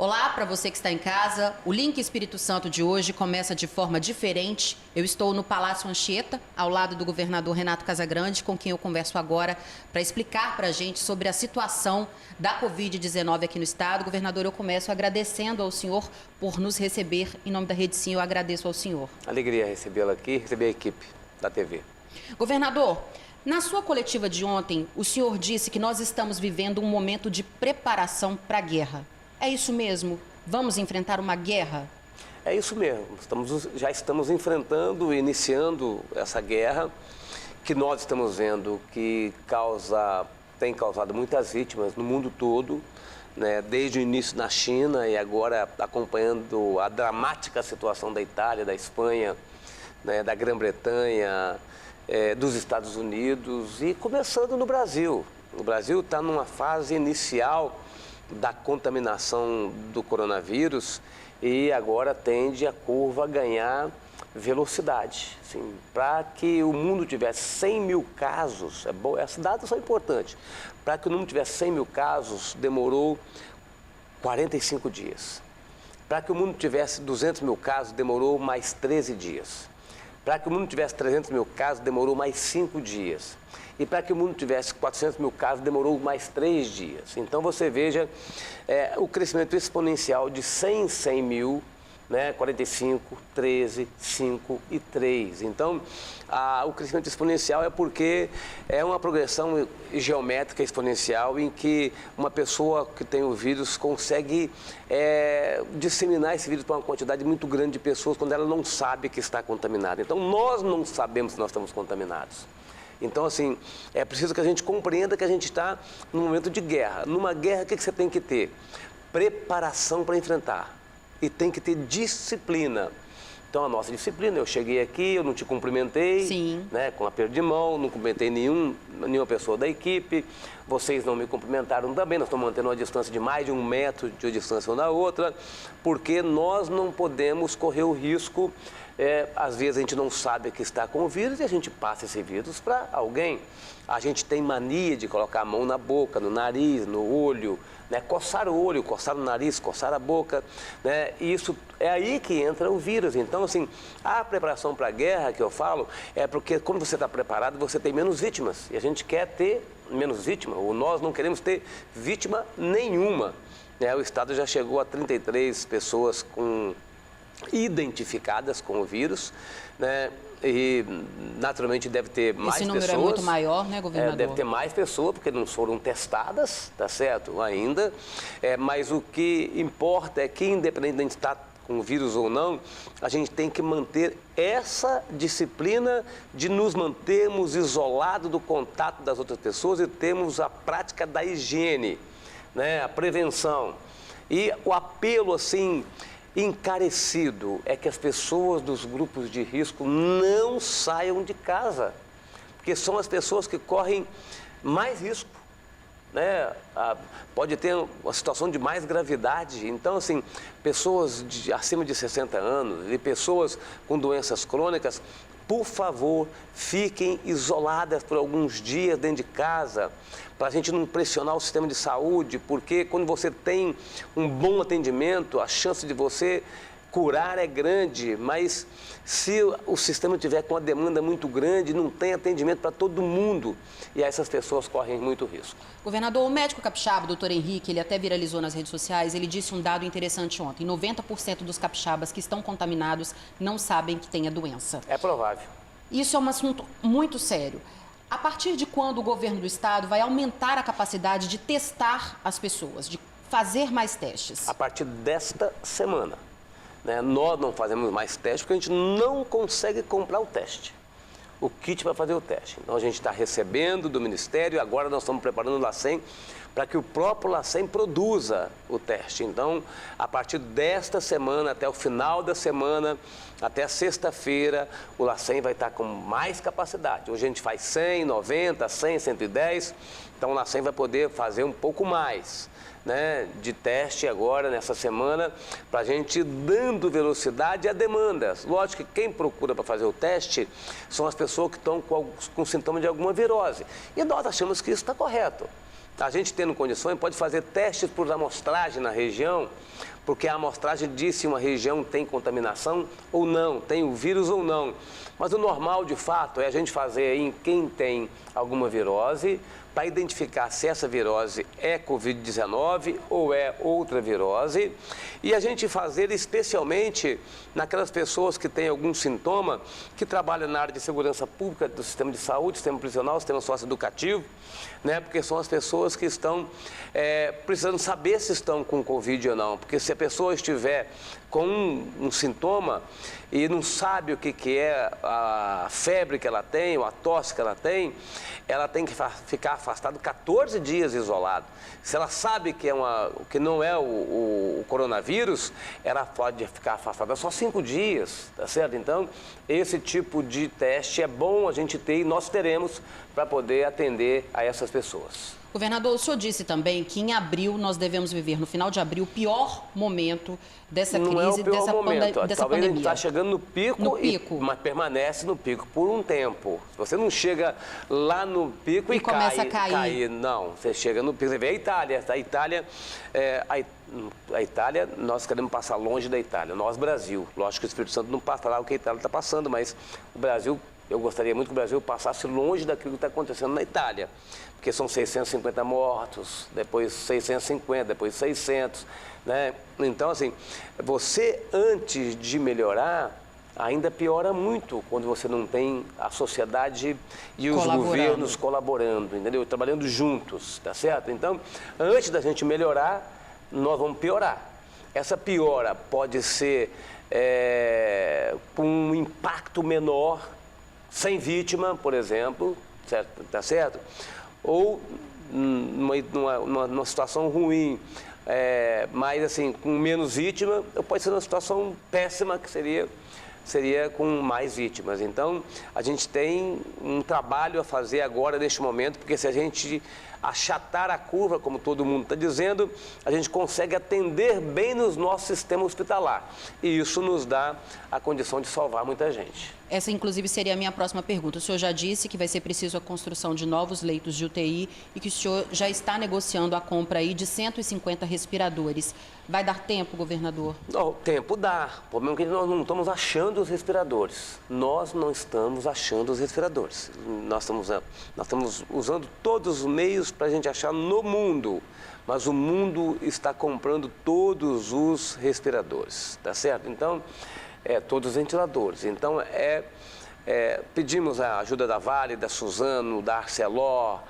Olá para você que está em casa. O Link Espírito Santo de hoje começa de forma diferente. Eu estou no Palácio Anchieta, ao lado do governador Renato Casagrande, com quem eu converso agora para explicar para a gente sobre a situação da Covid-19 aqui no estado. Governador, eu começo agradecendo ao senhor por nos receber. Em nome da Rede Sim, eu agradeço ao senhor. Alegria recebê-la aqui, receber a equipe da TV. Governador, na sua coletiva de ontem, o senhor disse que nós estamos vivendo um momento de preparação para a guerra. É isso mesmo? Vamos enfrentar uma guerra? É isso mesmo. Já estamos enfrentando, iniciando essa guerra que nós estamos vendo que tem causado muitas vítimas no mundo todo, né? Desde o início na China e agora acompanhando a dramática situação da Itália, da Espanha, né? Da Grã-Bretanha, dos Estados Unidos e começando no Brasil. O Brasil está numa fase inicial da contaminação do coronavírus e agora tende a curva a ganhar velocidade. Assim, para que o mundo tivesse 100 mil casos, esses dados são importantes, para que o mundo tivesse 100 mil casos, demorou 45 dias. Para que o mundo tivesse 200 mil casos, demorou mais 13 dias. Para que o mundo tivesse 300 mil casos, demorou mais 5 dias. E para que o mundo tivesse 400 mil casos, demorou mais 3 dias. Então, você veja o crescimento exponencial de 100 em 100 mil, né? 45, 13, 5 e 3. Então, o crescimento exponencial é porque é uma progressão geométrica exponencial em que uma pessoa que tem o vírus consegue disseminar esse vírus para uma quantidade muito grande de pessoas quando ela não sabe que está contaminada. Então, nós não sabemos se nós estamos contaminados. Então, assim, é preciso que a gente compreenda que a gente está num momento de guerra. Numa guerra, o que você tem que ter? Preparação para enfrentar. E tem que ter disciplina. Então, a nossa disciplina, eu cheguei aqui, eu não te cumprimentei, né, com aperto de mão, não cumprimentei nenhuma pessoa da equipe, vocês não me cumprimentaram também, nós estamos mantendo uma distância de mais de 1 metro de distância uma da outra, porque nós não podemos correr o risco, às vezes a gente não sabe que está com o vírus e a gente passa esse vírus para alguém. A gente tem mania de colocar a mão na boca, no nariz, no olho, né? Coçar o olho, coçar o nariz, coçar a boca, né? E isso é aí que entra o vírus. Então, assim, a preparação para a guerra que eu falo é porque quando você está preparado, você tem menos vítimas. E a gente quer ter menos vítima, ou nós não queremos ter vítima nenhuma. O Estado já chegou a 33 pessoas identificadas com o vírus, né? E naturalmente deve ter mais pessoas. Esse número é muito maior, né, governador? Deve ter mais pessoas, porque não foram testadas, tá certo, ainda. Mas o que importa é que, independente de a gente estar com o vírus ou não, a gente tem que manter essa disciplina de nos mantermos isolados do contato das outras pessoas e termos a prática da higiene, né, a prevenção. E o apelo, assim, encarecido é que as pessoas dos grupos de risco não saiam de casa, porque são as pessoas que correm mais risco, né? Pode ter uma situação de mais gravidade. Então, assim, pessoas acima de 60 anos e pessoas com doenças crônicas, por favor, fiquem isoladas por alguns dias dentro de casa, para a gente não pressionar o sistema de saúde, porque quando você tem um bom atendimento, a chance de você curar é grande, mas se o sistema tiver com uma demanda muito grande, não tem atendimento para todo mundo, e aí essas pessoas correm muito risco. Governador, o médico capixaba, o doutor Henrique, ele até viralizou nas redes sociais, ele disse um dado interessante ontem: 90% dos capixabas que estão contaminados não sabem que tem a doença. É provável. Isso é um assunto muito sério. A partir de quando o governo do estado vai aumentar a capacidade de testar as pessoas, de fazer mais testes? A partir desta semana, né? Nós não fazemos mais testes porque a gente não consegue comprar o teste, o kit para fazer o teste. Então a gente está recebendo do Ministério e agora nós estamos preparando o LACEN para que o próprio LACEN produza o teste. Então, a partir desta semana, até o final da semana, até sexta-feira, o LACEN vai estar com mais capacidade. Hoje a gente faz 100, 90, 100, 110, então o LACEN vai poder fazer um pouco mais, né, de teste agora, nessa semana, para a gente ir dando velocidade a demandas. Lógico que quem procura para fazer o teste são as pessoas que estão com sintoma de alguma virose. E nós achamos que isso está correto. A gente tendo condições pode fazer testes por amostragem na região porque a amostragem diz se uma região tem contaminação ou não, tem o vírus ou não. Mas o normal, de fato, é a gente fazer em quem tem alguma virose, para identificar se essa virose é Covid-19 ou é outra virose, e a gente fazer especialmente naquelas pessoas que têm algum sintoma, que trabalham na área de segurança pública, do sistema de saúde, sistema prisional, sistema socioeducativo, né? Porque são as pessoas que estão precisando saber se estão com Covid ou não, porque se a pessoa estiver com um sintoma e não sabe o que é a febre que ela tem, ou a tosse que ela tem que ficar afastada 14 dias isolado. Se ela sabe que não é o coronavírus, ela pode ficar afastada só 5 dias, tá certo? Então, esse tipo de teste é bom a gente ter e nós teremos para poder atender a essas pessoas. Governador, o senhor disse também que em abril nós devemos viver, no final de abril, o pior momento dessa crise, não é o pior dessa momento. pandemia. Talvez a gente está chegando no pico, mas permanece no pico por um tempo. Você não chega lá no pico e começa a cair. Não, você chega no pico. Você vê a Itália. A Itália, nós queremos passar longe da Itália. Nós, Brasil. Lógico que o Espírito Santo não passa lá o que a Itália está passando, mas o Brasil... Eu gostaria muito que o Brasil passasse longe daquilo que está acontecendo na Itália, porque são 650 mortos, depois 650, depois 600, né? Então, assim, você antes de melhorar, ainda piora muito quando você não tem a sociedade e os governos colaborando, entendeu? Trabalhando juntos, tá certo? Então, antes da gente melhorar, nós vamos piorar. Essa piora pode ser com um impacto menor, sem vítima, por exemplo, certo? Tá certo? Ou numa situação ruim, mas assim, com menos vítima, ou pode ser uma situação péssima, que seria com mais vítimas. Então, a gente tem um trabalho a fazer agora, neste momento, porque se a gente achatar a curva, como todo mundo está dizendo, a gente consegue atender bem no nosso sistema hospitalar. E isso nos dá a condição de salvar muita gente. Essa, inclusive, seria a minha próxima pergunta. O senhor já disse que vai ser preciso a construção de novos leitos de UTI e que o senhor já está negociando a compra aí de 150 respiradores. Vai dar tempo, governador? Não, tempo dá. O problema é que nós não estamos achando os respiradores. Nós não estamos achando os respiradores. Nós estamos usando todos os meios para a gente achar no mundo. Mas o mundo está comprando todos os respiradores, tá certo? Então, todos os ventiladores. Então, pedimos a ajuda da Vale, da Suzano, da Arcelor,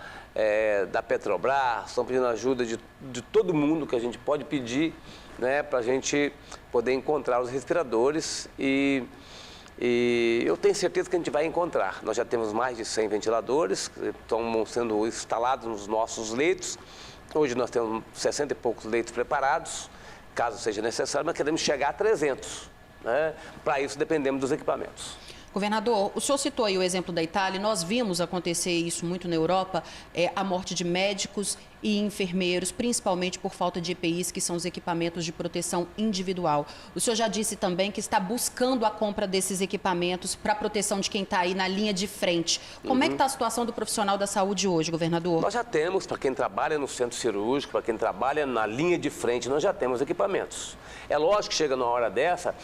da Petrobras, estão pedindo ajuda de todo mundo que a gente pode pedir, né, para a gente poder encontrar os respiradores e eu tenho certeza que a gente vai encontrar. Nós já temos mais de 100 ventiladores que estão sendo instalados nos nossos leitos. Hoje nós temos 60 e poucos leitos preparados, caso seja necessário, mas queremos chegar a 300. Né? Para isso dependemos dos equipamentos. Governador, o senhor citou aí o exemplo da Itália, nós vimos acontecer isso muito na Europa, a morte de médicos e enfermeiros, principalmente por falta de EPIs, que são os equipamentos de proteção individual. O senhor já disse também que está buscando a compra desses equipamentos para a proteção de quem está aí na linha de frente. Como é que está a situação do profissional da saúde hoje, governador? Nós já temos, para quem trabalha no centro cirúrgico, para quem trabalha na linha de frente, nós já temos equipamentos. É lógico que chega numa hora dessa,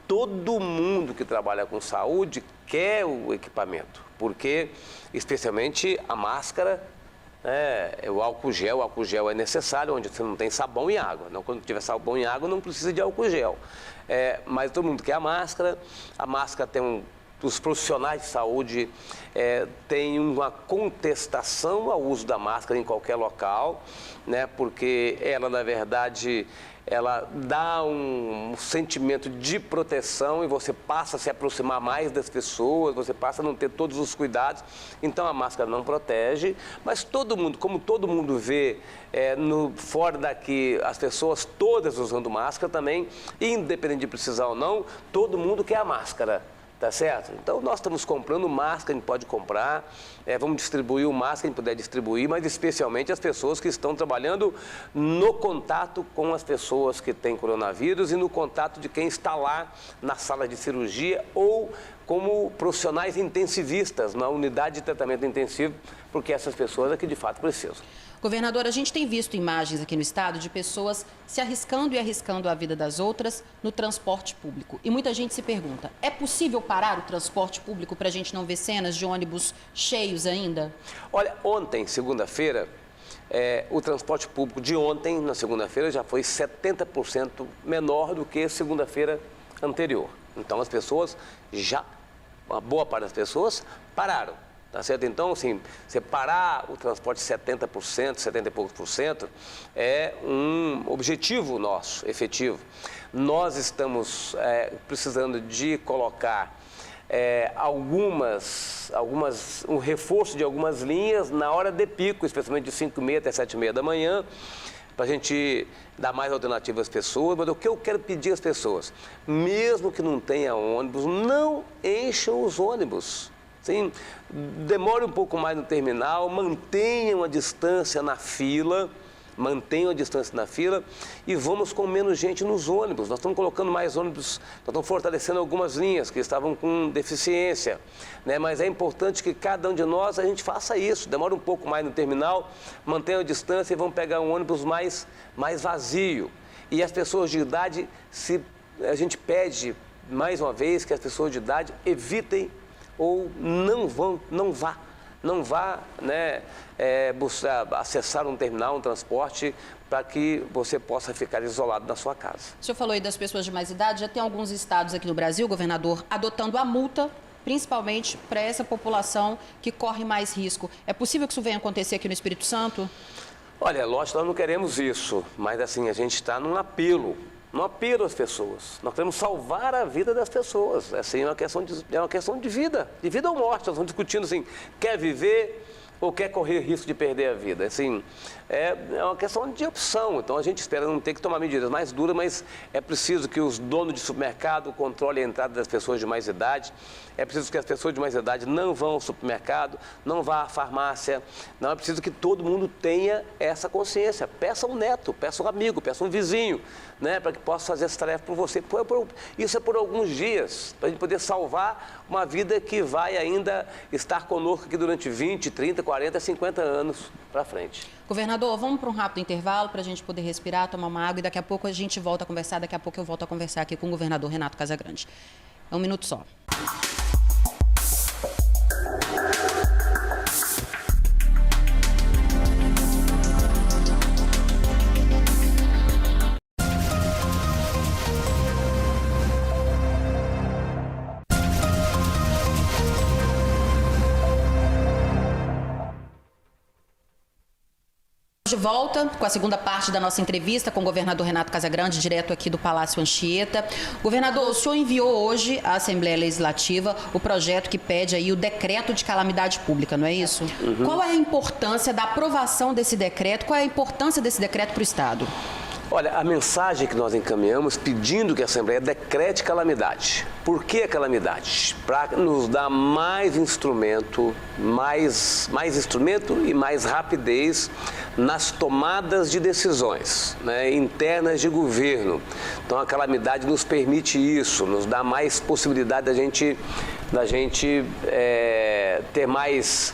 todo mundo que trabalha com saúde quer o equipamento, porque especialmente a máscara, o álcool gel é necessário onde você não tem sabão e água. Não, quando tiver sabão e água não precisa de álcool gel. Mas todo mundo quer a máscara tem os profissionais de saúde têm uma contestação ao uso da máscara em qualquer local, né, porque ela, na verdade, ela dá um sentimento de proteção e você passa a se aproximar mais das pessoas, você passa a não ter todos os cuidados. Então, a máscara não protege, mas todo mundo, como todo mundo vê fora daqui as pessoas todas usando máscara também, independente de precisar ou não, todo mundo quer a máscara. Tá certo? Então, nós estamos comprando máscara, a gente pode comprar, vamos distribuir o máscara, a gente puder distribuir, mas especialmente as pessoas que estão trabalhando no contato com as pessoas que têm coronavírus e no contato de quem está lá na sala de cirurgia ou como profissionais intensivistas na unidade de tratamento intensivo, porque essas pessoas é que de fato precisam. Governador, a gente tem visto imagens aqui no estado de pessoas se arriscando e arriscando a vida das outras no transporte público. E muita gente se pergunta, é possível parar o transporte público para a gente não ver cenas de ônibus cheios ainda? Olha, ontem, segunda-feira, o transporte público de ontem, na segunda-feira, já foi 70% menor do que segunda-feira anterior. Então, as pessoas uma boa parte das pessoas pararam. Tá certo? Então, assim, separar o transporte 70%, 70 e poucos por cento, é um objetivo nosso, efetivo. Nós estamos precisando de colocar um reforço de algumas linhas na hora de pico, especialmente de 5h30 até 7h30 da manhã, para a gente dar mais alternativas às pessoas. Mas o que eu quero pedir às pessoas, mesmo que não tenha ônibus, não encham os ônibus. Sim, demore um pouco mais no terminal, mantenham a distância na fila, e vamos com menos gente nos ônibus. Nós estamos colocando mais ônibus, nós estamos fortalecendo algumas linhas que estavam com deficiência, né? Mas é importante que cada um de nós a gente faça isso, demora um pouco mais no terminal, mantenha a distância e vamos pegar um ônibus mais vazio. E as pessoas de idade, a gente pede mais uma vez que as pessoas de idade evitem ou não vá, né, acessar um terminal, um transporte, para que você possa ficar isolado na sua casa. O senhor falou aí das pessoas de mais idade, já tem alguns estados aqui no Brasil, governador, adotando a multa, principalmente para essa população que corre mais risco. É possível que isso venha acontecer aqui no Espírito Santo? Olha, lógico, nós não queremos isso, mas assim, a gente está num apelo às pessoas. Nós queremos salvar a vida das pessoas. Assim, é uma questão de vida ou morte. Nós estamos discutindo assim, quer viver ou quer correr risco de perder a vida. Assim, é uma questão de opção. Então a gente espera não ter que tomar medidas mais duras, mas é preciso que os donos de supermercado controlem a entrada das pessoas de mais idade. É preciso que as pessoas de mais idade não vão ao supermercado, não vá à farmácia. Não, é preciso que todo mundo tenha essa consciência. Peça um neto, peça um amigo, peça um vizinho, né, para que possa fazer essa tarefa por você. Isso é por alguns dias, para a gente poder salvar uma vida que vai ainda estar conosco aqui durante 20, 30, 40, 50 anos para frente. Governador, vamos para um rápido intervalo para a gente poder respirar, tomar uma água e daqui a pouco a gente volta a conversar. Daqui a pouco eu volto a conversar aqui com o governador Renato Casagrande. É um minuto só. De volta com a segunda parte da nossa entrevista com o governador Renato Casagrande, direto aqui do Palácio Anchieta. Governador, o senhor enviou hoje à Assembleia Legislativa o projeto que pede aí o decreto de calamidade pública, não é isso? Uhum. Qual é a importância da aprovação desse decreto? Qual é a importância desse decreto para o Estado? Olha, a mensagem que nós encaminhamos pedindo que a Assembleia decrete calamidade. Por que a calamidade? Para nos dar mais instrumento, mais instrumento e mais rapidez nas tomadas de decisões, né, internas de governo. Então a calamidade nos permite isso, nos dá mais possibilidade da gente ter mais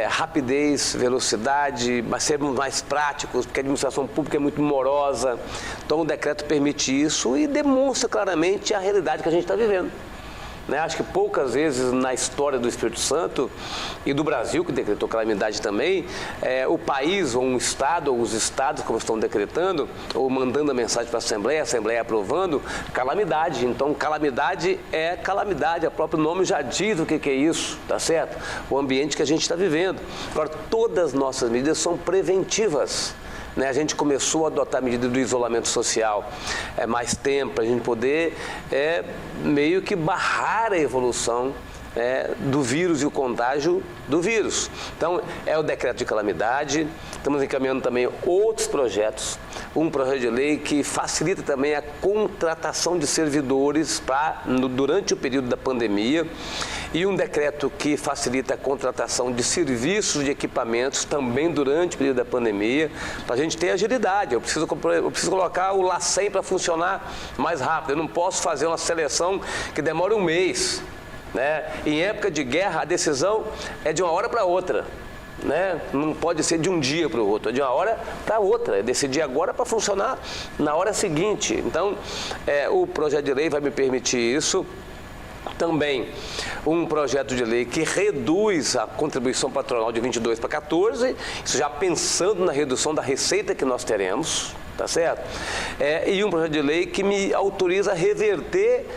rapidez, velocidade, mas sermos mais práticos, porque a administração pública é muito morosa. Então o decreto permite isso e demonstra claramente a realidade que a gente está vivendo. Né? Acho que poucas vezes na história do Espírito Santo e do Brasil, que decretou calamidade também, o país ou um estado, ou os estados, como estão decretando, ou mandando a mensagem para a Assembleia aprovando, calamidade. Então, calamidade é calamidade, o próprio nome já diz o que é isso, tá certo? O ambiente que a gente está vivendo. Agora, todas as nossas medidas são preventivas. A gente começou a adotar a medida do isolamento social mais tempo, para a gente poder meio que barrar a evolução do vírus e o contágio do vírus. Então, é o decreto de calamidade, estamos encaminhando também outros projetos, um projeto de lei que facilita também a contratação de servidores durante o período da pandemia e um decreto que facilita a contratação de serviços de equipamentos também durante o período da pandemia, para a gente ter agilidade. Eu preciso colocar o LACEN para funcionar mais rápido, eu não posso fazer uma seleção que demora um mês. né? Em época de guerra, a decisão é de uma hora para outra. Né? Não pode ser de um dia para o outro, é de uma hora para outra, é decidir agora para funcionar na hora seguinte. Então, o projeto de lei vai me permitir isso. Também um projeto de lei que reduz a contribuição patronal de 22 para 14, isso já pensando na redução da receita que nós teremos, tá certo? E um projeto de lei que me autoriza a reverter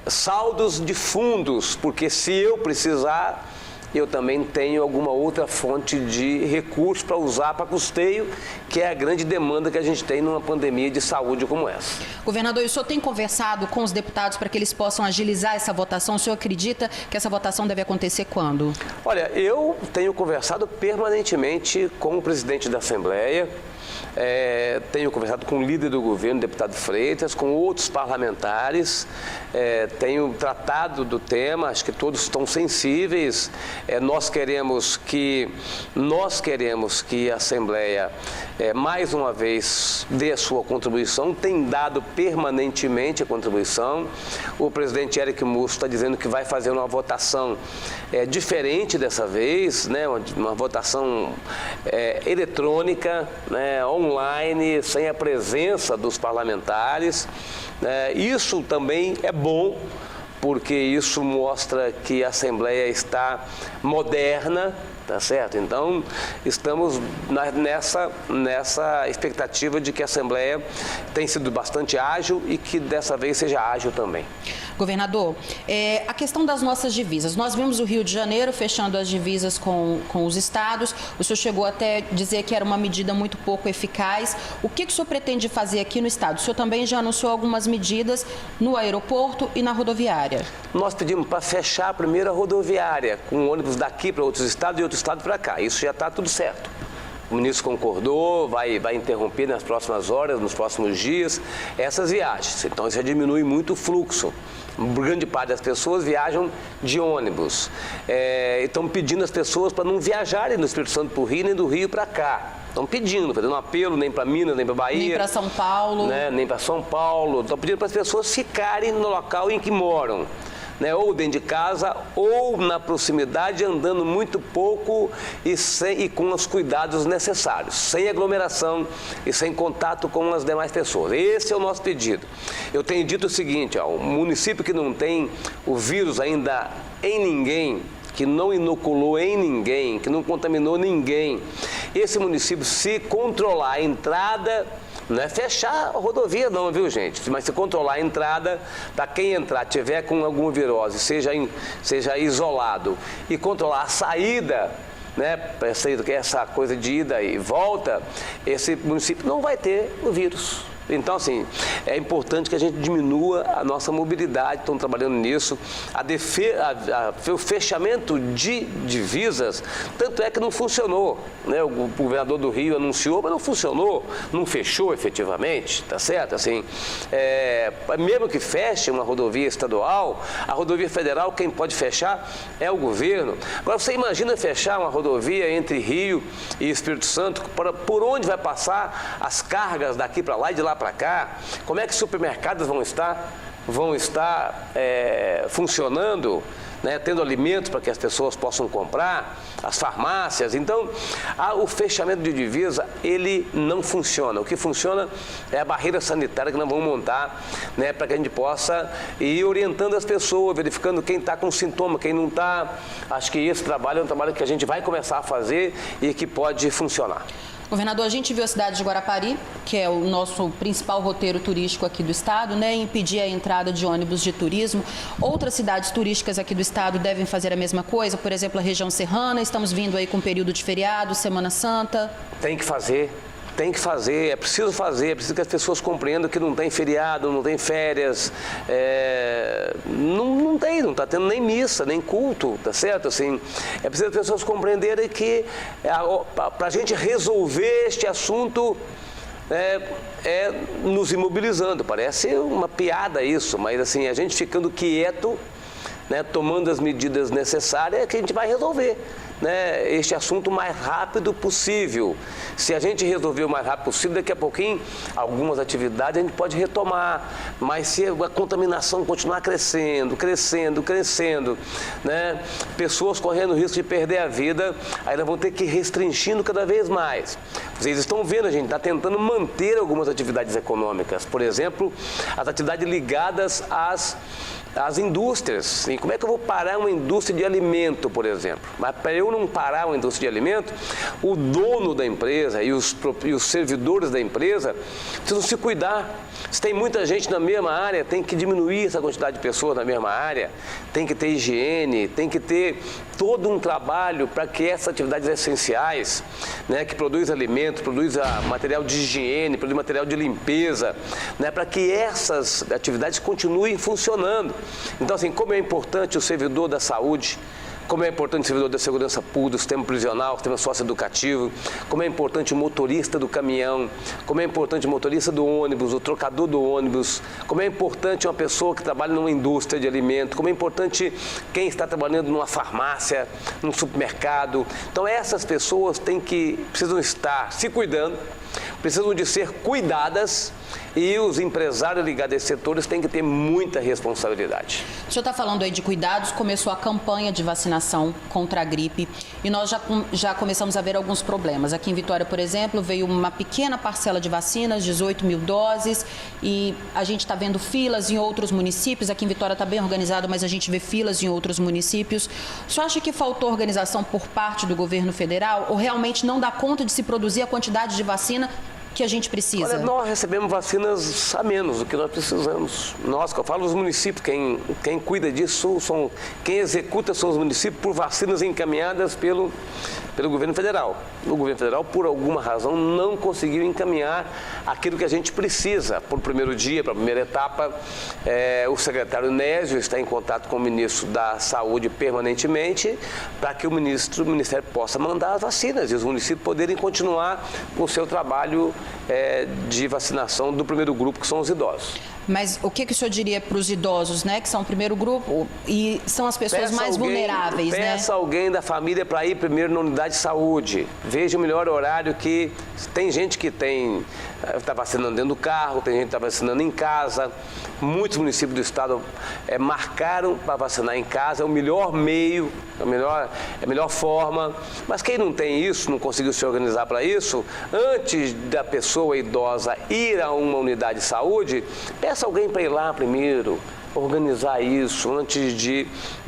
saldos de fundos, porque se eu precisar, eu também tenho alguma outra fonte de recurso para usar para custeio, que é a grande demanda que a gente tem numa pandemia de saúde como essa. Governador, o senhor tem conversado com os deputados para que eles possam agilizar essa votação? O senhor acredita que essa votação deve acontecer quando? Olha, eu tenho conversado permanentemente com o presidente da Assembleia, tenho conversado com o líder do governo, deputado Freitas, com outros parlamentares, tenho tratado do tema, acho que todos estão sensíveis. Nós queremos que a Assembleia, mais uma vez, dê a sua contribuição, tem dado permanentemente a contribuição. O presidente Eric Musso está dizendo que vai fazer uma votação diferente dessa vez, né? Uma votação eletrônica, né? Online, sem a presença dos parlamentares. Isso também é bom, porque isso mostra que a Assembleia está moderna, tá certo? Então, estamos nessa expectativa de que a Assembleia tem sido bastante ágil e que dessa vez seja ágil também. Governador, a questão das nossas divisas. Nós vimos o Rio de Janeiro fechando as divisas com os estados. O senhor chegou até a dizer que era uma medida muito pouco eficaz. O que o senhor pretende fazer aqui no estado? O senhor também já anunciou algumas medidas no aeroporto e na rodoviária. Nós pedimos para fechar a primeira rodoviária, com ônibus daqui para outros estados e outro estado para cá. Isso já está tudo certo. O ministro concordou, vai interromper nas próximas horas, nos próximos dias, essas viagens. Então, isso já diminui muito o fluxo. Grande parte das pessoas viajam de ônibus. Estão pedindo às pessoas para não viajarem do Espírito Santo para o Rio, nem do Rio para cá. Estão pedindo, fazendo um apelo, nem para Minas, nem para Bahia. Nem para São Paulo. Né? Nem para São Paulo. Estão pedindo para as pessoas ficarem no local em que moram. Né, ou dentro de casa, ou na proximidade, andando muito pouco e com os cuidados necessários, sem aglomeração e sem contato com as demais pessoas. Esse é o nosso pedido. Eu tenho dito o seguinte, um município que não tem o vírus ainda em ninguém, que não inoculou em ninguém, que não contaminou ninguém, esse município, se controlar a entrada, não é fechar a rodovia não, viu, gente? Mas se controlar a entrada, para quem entrar, tiver com alguma virose, seja isolado, e controlar a saída, né, essa coisa de ida e volta, esse município não vai ter o vírus. Então, assim, é importante que a gente diminua a nossa mobilidade, estão trabalhando nisso. O fechamento de divisas, tanto é que não funcionou, né? O governador do Rio anunciou, mas não funcionou, não fechou efetivamente, tá certo? Assim, mesmo que feche uma rodovia estadual, a rodovia federal, quem pode fechar é o governo. Agora, você imagina fechar uma rodovia entre Rio e Espírito Santo, por onde vai passar as cargas daqui para lá e de lá para cá? Como é que os supermercados vão estar funcionando, né, tendo alimentos para que as pessoas possam comprar, as farmácias? Então, o fechamento de divisa, ele não funciona. O que funciona é a barreira sanitária que nós vamos montar, né, para que a gente possa ir orientando as pessoas, verificando quem está com sintoma, quem não está. Acho que esse trabalho é um trabalho que a gente vai começar a fazer e que pode funcionar. Governador, a gente viu a cidade de Guarapari, que é o nosso principal roteiro turístico aqui do estado, né, impedir a entrada de ônibus de turismo. Outras cidades turísticas aqui do estado devem fazer a mesma coisa, por exemplo, a região serrana, estamos vindo aí com um período de feriado, Semana Santa. Tem que fazer, é preciso fazer, é preciso que as pessoas compreendam que não tem feriado, não tem férias, não está tendo nem missa, nem culto, tá certo? Assim, é preciso que as pessoas compreenderem que para a gente resolver este assunto nos imobilizando. Parece uma piada isso, mas assim, a gente ficando quieto, né, tomando as medidas necessárias, que a gente vai resolver, né, este assunto o mais rápido possível. Se a gente resolver o mais rápido possível, daqui a pouquinho, algumas atividades a gente pode retomar, mas se a contaminação continuar crescendo, né, pessoas correndo risco de perder a vida, aí nós vamos ter que ir restringindo cada vez mais. Vocês estão vendo, a gente está tentando manter algumas atividades econômicas, por exemplo, as atividades ligadas às indústrias. E como é que eu vou parar uma indústria de alimento, por exemplo? Mas para eu não parar uma indústria de alimento, o dono da empresa e os servidores da empresa precisam se cuidar. Se tem muita gente na mesma área, tem que diminuir essa quantidade de pessoas na mesma área, tem que ter higiene, tem que ter todo um trabalho para que essas atividades essenciais, né, que produz alimentos, produz material de higiene, produz material de limpeza, né, para que essas atividades continuem funcionando. Então, assim, como é importante o servidor da saúde, como é importante o servidor da segurança pública, do sistema prisional, do sistema socioeducativo, como é importante o motorista do caminhão, como é importante o motorista do ônibus, o trocador do ônibus, como é importante uma pessoa que trabalha numa indústria de alimento, como é importante quem está trabalhando numa farmácia, num supermercado. Então, essas pessoas precisam estar se cuidando, precisam de ser cuidadas, e os empresários ligados a esses setores têm que ter muita responsabilidade. O senhor está falando aí de cuidados, começou a campanha de vacinação contra a gripe e nós já começamos a ver alguns problemas. Aqui em Vitória, por exemplo, veio uma pequena parcela de vacinas, 18 mil doses, e a gente está vendo filas em outros municípios. Aqui em Vitória está bem organizado, mas a gente vê filas em outros municípios. O senhor acha que faltou organização por parte do governo federal ou realmente não dá conta de se produzir a quantidade de vacina que a gente precisa? Olha, nós recebemos vacinas a menos do que nós precisamos. Nós, que eu falo, os municípios, quem cuida disso, quem executa são os municípios por vacinas encaminhadas pelo governo federal. O governo federal, por alguma razão, não conseguiu encaminhar aquilo que a gente precisa. Por primeiro dia, para a primeira etapa, o secretário Nésio está em contato com o ministro da Saúde permanentemente para que o Ministério possa mandar as vacinas e os municípios poderem continuar com o seu trabalho de vacinação do primeiro grupo, que são os idosos. Mas o que o senhor diria para os idosos, né, que são o primeiro grupo e são as pessoas mais vulneráveis, né? Peça alguém da família para ir primeiro na unidade de saúde. Veja o melhor horário, que tem gente que está vacinando dentro do carro, tem gente que está vacinando em casa. Muitos municípios do estado marcaram para vacinar em casa, é o melhor meio, é a melhor forma. Mas quem não tem isso, não conseguiu se organizar para isso, antes da pessoa idosa ir a uma unidade de saúde, peça alguém para ir lá primeiro, organizar isso antes de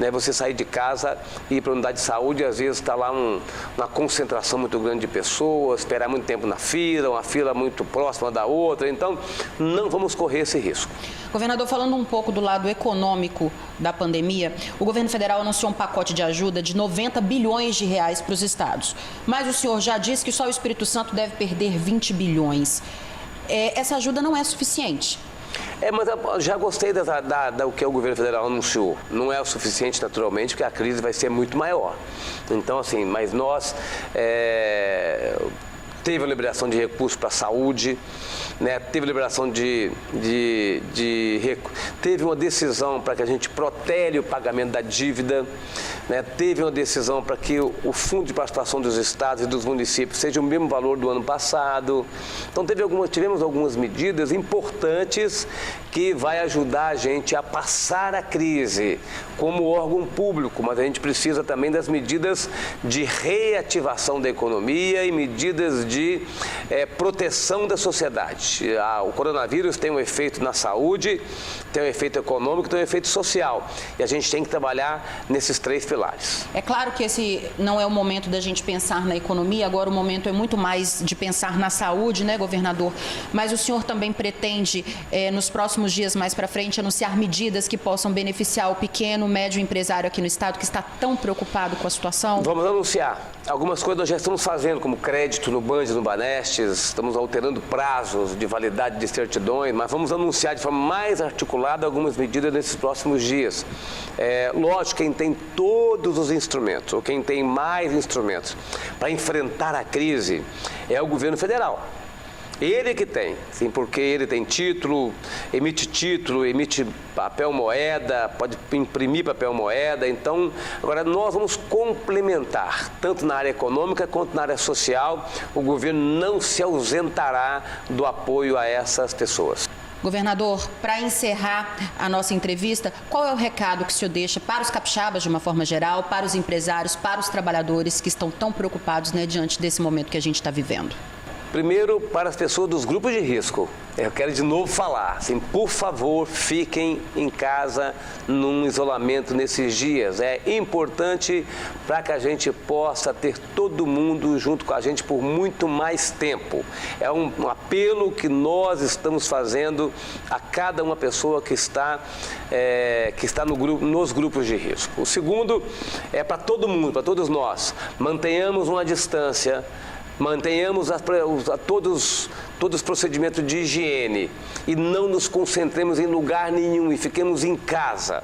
você sair de casa e ir para a unidade de saúde. Às vezes está lá uma concentração muito grande de pessoas, esperar muito tempo na fila, uma fila muito próxima da outra. Então, não vamos correr esse risco. Governador, falando um pouco do lado econômico da pandemia, o governo federal anunciou um pacote de ajuda de 90 bilhões de reais para os estados. Mas o senhor já disse que só o Espírito Santo deve perder 20 bilhões. Essa ajuda não é suficiente. Mas eu já gostei do que o governo federal anunciou. Não é o suficiente, naturalmente, porque a crise vai ser muito maior. Então, assim, mas nós... Teve a liberação de recursos para a saúde, né? Teve a liberação teve uma decisão para que a gente protele o pagamento da dívida, né? Teve uma decisão para que o fundo de participação dos estados e dos municípios seja o mesmo valor do ano passado. Então tivemos algumas medidas importantes que vai ajudar a gente a passar a crise como órgão público, mas a gente precisa também das medidas de reativação da economia e medidas de proteção da sociedade. O coronavírus tem um efeito na saúde, tem um efeito econômico, tem um efeito social. E a gente tem que trabalhar nesses 3 pilares. É claro que esse não é o momento da gente pensar na economia, agora o momento é muito mais de pensar na saúde, né, governador? Mas o senhor também pretende, nos próximos dias mais para frente, anunciar medidas que possam beneficiar o pequeno, médio empresário aqui no estado, que está tão preocupado com a situação? Vamos anunciar. Algumas coisas nós já estamos fazendo, como crédito no Band, no Banestes, estamos alterando prazos de validade de certidões, mas vamos anunciar de forma mais articulada algumas medidas nesses próximos dias. Lógico, quem tem todos os instrumentos, ou quem tem mais instrumentos para enfrentar a crise, é o governo federal. Ele que tem, sim, porque ele tem título, emite papel moeda, pode imprimir papel moeda. Então, agora nós vamos complementar, tanto na área econômica quanto na área social. O governo não se ausentará do apoio a essas pessoas. Governador, para encerrar a nossa entrevista, qual é o recado que o senhor deixa para os capixabas de uma forma geral, para os empresários, para os trabalhadores que estão tão preocupados, né, diante desse momento que a gente está vivendo? Primeiro, para as pessoas dos grupos de risco, eu quero de novo falar, assim, por favor, fiquem em casa num isolamento nesses dias. É importante para que a gente possa ter todo mundo junto com a gente por muito mais tempo. É um apelo que nós estamos fazendo a cada uma pessoa que está no grupo, nos grupos de risco. O segundo é para todo mundo, para todos nós. Mantenhamos uma distância. Mantenhamos todos os procedimentos de higiene e não nos concentremos em lugar nenhum e fiquemos em casa,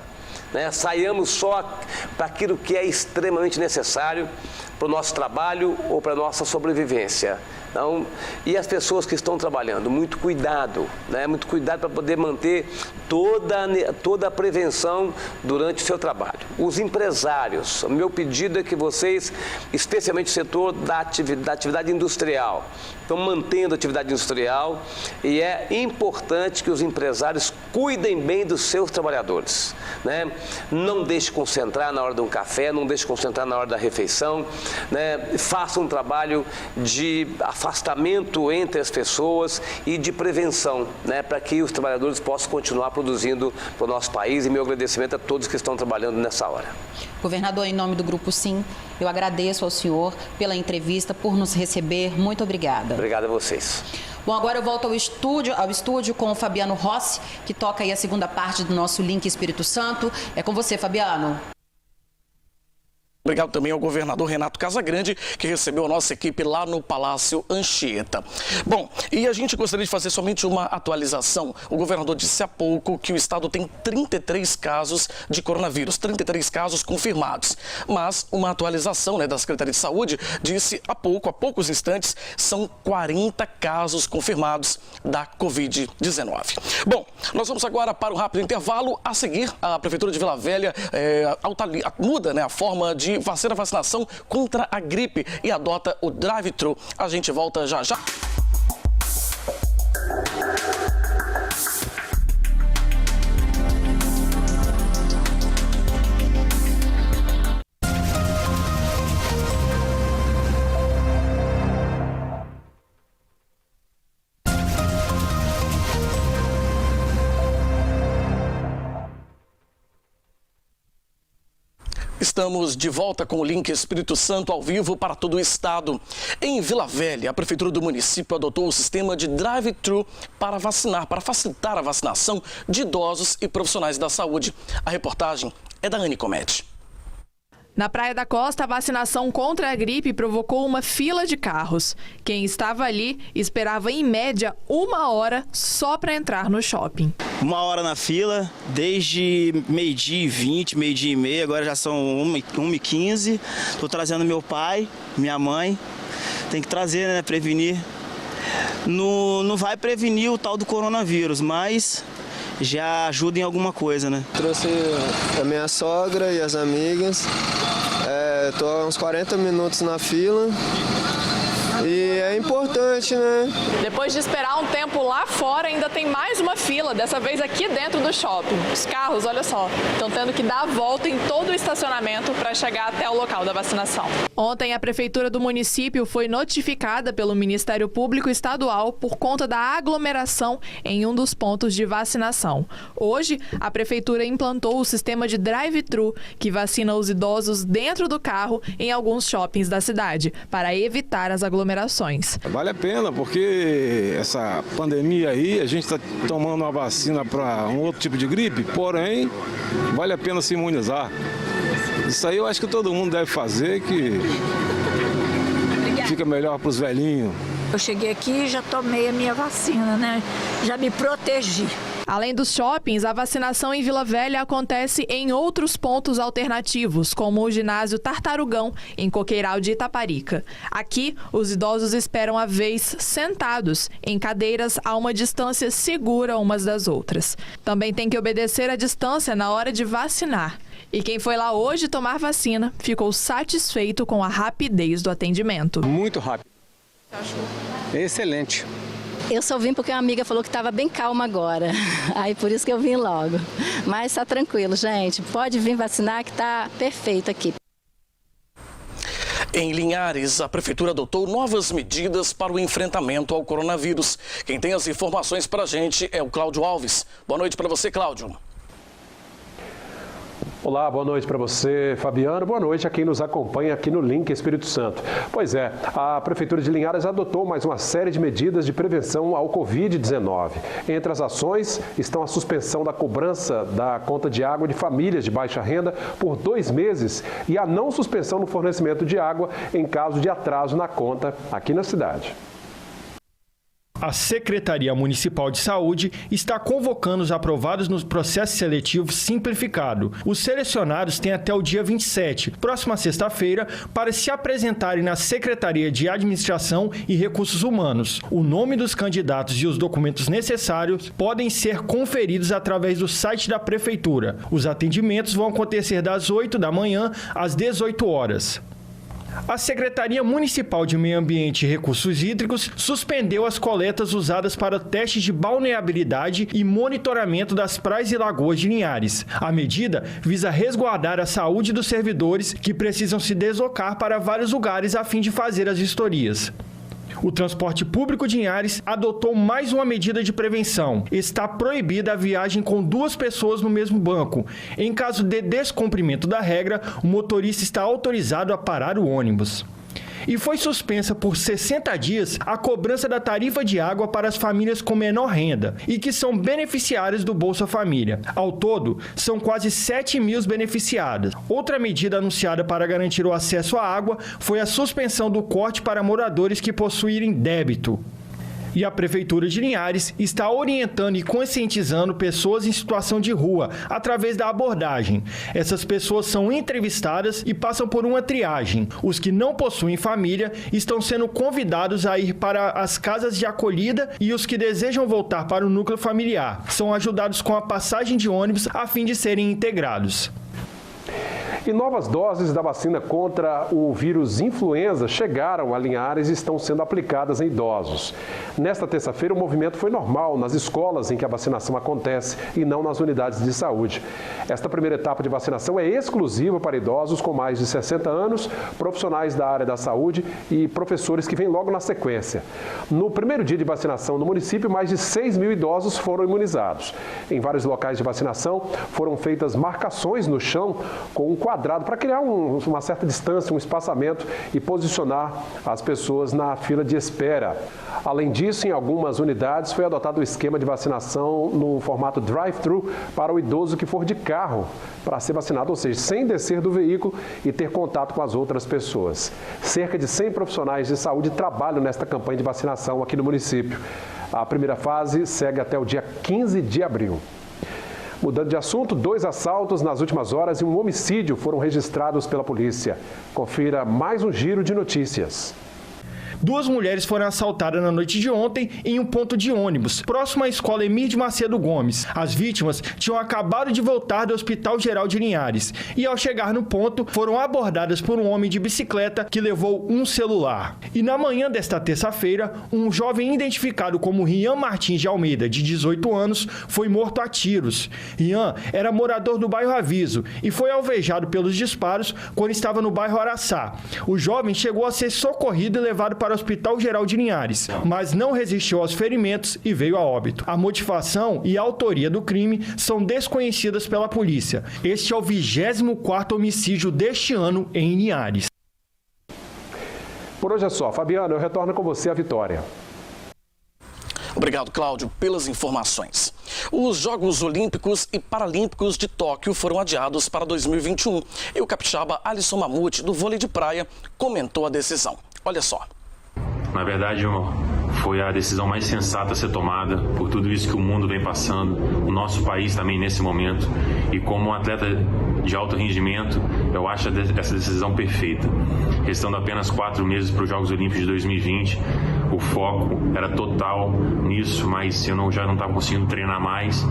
né? Saiamos só para aquilo que é extremamente necessário para o nosso trabalho ou para a nossa sobrevivência. Então, e as pessoas que estão trabalhando, muito cuidado, né? Muito cuidado para poder manter toda a prevenção durante o seu trabalho. Os empresários, o meu pedido é que vocês, especialmente o setor da atividade industrial, estão mantendo a atividade industrial e é importante que os empresários cuidem bem dos seus trabalhadores, né? Não deixe concentrar na hora de um café, não deixe concentrar na hora da refeição, né? Faça um trabalho de afastamento entre as pessoas e de prevenção, né? Para que os trabalhadores possam continuar produzindo para o nosso país, e meu agradecimento a todos que estão trabalhando nessa hora. Governador, em nome do Grupo Sim, eu agradeço ao senhor pela entrevista, por nos receber. Muito obrigada. Obrigado a vocês. Bom, agora eu volto ao estúdio com o Fabiano Rossi, que toca aí a segunda parte do nosso Link Espírito Santo. É com você, Fabiano. Obrigado também ao governador Renato Casagrande, que recebeu a nossa equipe lá no Palácio Anchieta. Bom, e a gente gostaria de fazer somente uma atualização. O governador disse há pouco que o estado tem 33 casos de coronavírus, 33 casos confirmados. Mas uma atualização, né, da Secretaria de Saúde disse há poucos instantes, são 40 casos confirmados da Covid-19. Bom, nós vamos agora para um rápido intervalo. A seguir, a Prefeitura de Vila Velha muda, né, a forma de vacinação contra a gripe e adota o drive-thru. A gente volta já já. Estamos de volta com o Link Espírito Santo ao vivo para todo o estado. Em Vila Velha, a Prefeitura do município adotou o sistema de drive-thru para facilitar a vacinação de idosos e profissionais da saúde. A reportagem é da Anne Comete. Na Praia da Costa, a vacinação contra a gripe provocou uma fila de carros. Quem estava ali esperava, em média, 1 hora só para entrar no shopping. 1 hora na fila, desde 12h20, 12h30, agora já são 1h15. Estou trazendo meu pai, minha mãe. Tem que trazer, né? Prevenir. Não vai prevenir o tal do coronavírus, mas já ajuda em alguma coisa, né? Trouxe a minha sogra e as amigas. Estou há uns 40 minutos na fila. E é importante, né? Depois de esperar um tempo lá fora, ainda tem mais uma fila, dessa vez aqui dentro do shopping. Os carros, olha só, estão tendo que dar a volta em todo o estacionamento para chegar até o local da vacinação. Ontem, a Prefeitura do município foi notificada pelo Ministério Público Estadual por conta da aglomeração em um dos pontos de vacinação. Hoje, a Prefeitura implantou o sistema de drive-thru, que vacina os idosos dentro do carro em alguns shoppings da cidade, para evitar as aglomerações. Vale a pena, porque essa pandemia aí, a gente está tomando uma vacina para um outro tipo de gripe, porém, vale a pena se imunizar. Isso aí eu acho que todo mundo deve fazer, que fica melhor para os velhinhos. Eu cheguei aqui e já tomei a minha vacina, né? Já me protegi. Além dos shoppings, a vacinação em Vila Velha acontece em outros pontos alternativos, como o ginásio Tartarugão, em Coqueiral de Itaparica. Aqui, os idosos esperam a vez sentados, em cadeiras a uma distância segura umas das outras. Também tem que obedecer a distância na hora de vacinar. E quem foi lá hoje tomar vacina ficou satisfeito com a rapidez do atendimento. Muito rápido. Excelente. Eu só vim porque uma amiga falou que estava bem calma agora, aí por isso que eu vim logo. Mas está tranquilo, gente, pode vir vacinar que está perfeito aqui. Em Linhares, a Prefeitura adotou novas medidas para o enfrentamento ao coronavírus. Quem tem as informações para a gente é o Cláudio Alves. Boa noite para você, Cláudio. Olá, boa noite para você, Fabiano. Boa noite a quem nos acompanha aqui no Link Espírito Santo. Pois é, a Prefeitura de Linhares adotou mais uma série de medidas de prevenção ao Covid-19. Entre as ações estão a suspensão da cobrança da conta de água de famílias de baixa renda por 2 meses e a não suspensão no fornecimento de água em caso de atraso na conta aqui na cidade. A Secretaria Municipal de Saúde está convocando os aprovados no processo seletivo simplificado. Os selecionados têm até o dia 27, próxima sexta-feira, para se apresentarem na Secretaria de Administração e Recursos Humanos. O nome dos candidatos e os documentos necessários podem ser conferidos através do site da Prefeitura. Os atendimentos vão acontecer das 8 da manhã às 18 horas. A Secretaria Municipal de Meio Ambiente e Recursos Hídricos suspendeu as coletas usadas para testes de balneabilidade e monitoramento das praias e lagoas de Linhares. A medida visa resguardar a saúde dos servidores que precisam se deslocar para vários lugares a fim de fazer as vistorias. O transporte público de Linhares adotou mais uma medida de prevenção. Está proibida a viagem com 2 pessoas no mesmo banco. Em caso de descumprimento da regra, o motorista está autorizado a parar o ônibus. E foi suspensa por 60 dias a cobrança da tarifa de água para as famílias com menor renda e que são beneficiárias do Bolsa Família. Ao todo, são quase 7 mil beneficiadas. Outra medida anunciada para garantir o acesso à água foi a suspensão do corte para moradores que possuírem débito. E a Prefeitura de Linhares está orientando e conscientizando pessoas em situação de rua através da abordagem. Essas pessoas são entrevistadas e passam por uma triagem. Os que não possuem família estão sendo convidados a ir para as casas de acolhida e os que desejam voltar para o núcleo familiar são ajudados com a passagem de ônibus a fim de serem integrados. E novas doses da vacina contra o vírus influenza chegaram a Linhares e estão sendo aplicadas em idosos. Nesta terça-feira, o movimento foi normal nas escolas em que a vacinação acontece e não nas unidades de saúde. Esta primeira etapa de vacinação é exclusiva para idosos com mais de 60 anos, profissionais da área da saúde e professores que vêm logo na sequência. No primeiro dia de vacinação no município, mais de 6 mil idosos foram imunizados. Em vários locais de vacinação, foram feitas marcações no chão com um quadrado para criar uma certa distância, um espaçamento e posicionar as pessoas na fila de espera. Além disso, em algumas unidades foi adotado o esquema de vacinação no formato drive-thru para o idoso que for de carro para ser vacinado, ou seja, sem descer do veículo e ter contato com as outras pessoas. Cerca de 100 profissionais de saúde trabalham nesta campanha de vacinação aqui no município. A primeira fase segue até o dia 15 de abril. Mudando de assunto, 2 assaltos nas últimas horas e um homicídio foram registrados pela polícia. Confira mais um giro de notícias. 2 mulheres foram assaltadas na noite de ontem em um ponto de ônibus, próximo à escola Emir de Macedo Gomes. As vítimas tinham acabado de voltar do Hospital Geral de Linhares e, ao chegar no ponto, foram abordadas por um homem de bicicleta que levou um celular. E na manhã desta terça-feira, um jovem identificado como Rian Martins de Almeida, de 18 anos, foi morto a tiros. Rian era morador do bairro Aviso e foi alvejado pelos disparos quando estava no bairro Araçá. O jovem chegou a ser socorrido e levado para o Hospital Geral de Linhares, mas não resistiu aos ferimentos e veio a óbito. A motivação e a autoria do crime são desconhecidas pela polícia. Este é o 24º homicídio deste ano em Linhares. Por hoje é só. Fabiano, eu retorno com você à Vitória. Obrigado, Cláudio, pelas informações. Os Jogos Olímpicos e Paralímpicos de Tóquio foram adiados para 2021 e o capixaba Alisson Mamute, do vôlei de praia, comentou a decisão. Olha só. Na verdade, foi a decisão mais sensata a ser tomada por tudo isso que o mundo vem passando, o nosso país também nesse momento. E como um atleta de alto rendimento, eu acho essa decisão perfeita. Restando apenas 4 meses para os Jogos Olímpicos de 2020, o foco era total nisso, mas eu já não estava conseguindo treinar mais.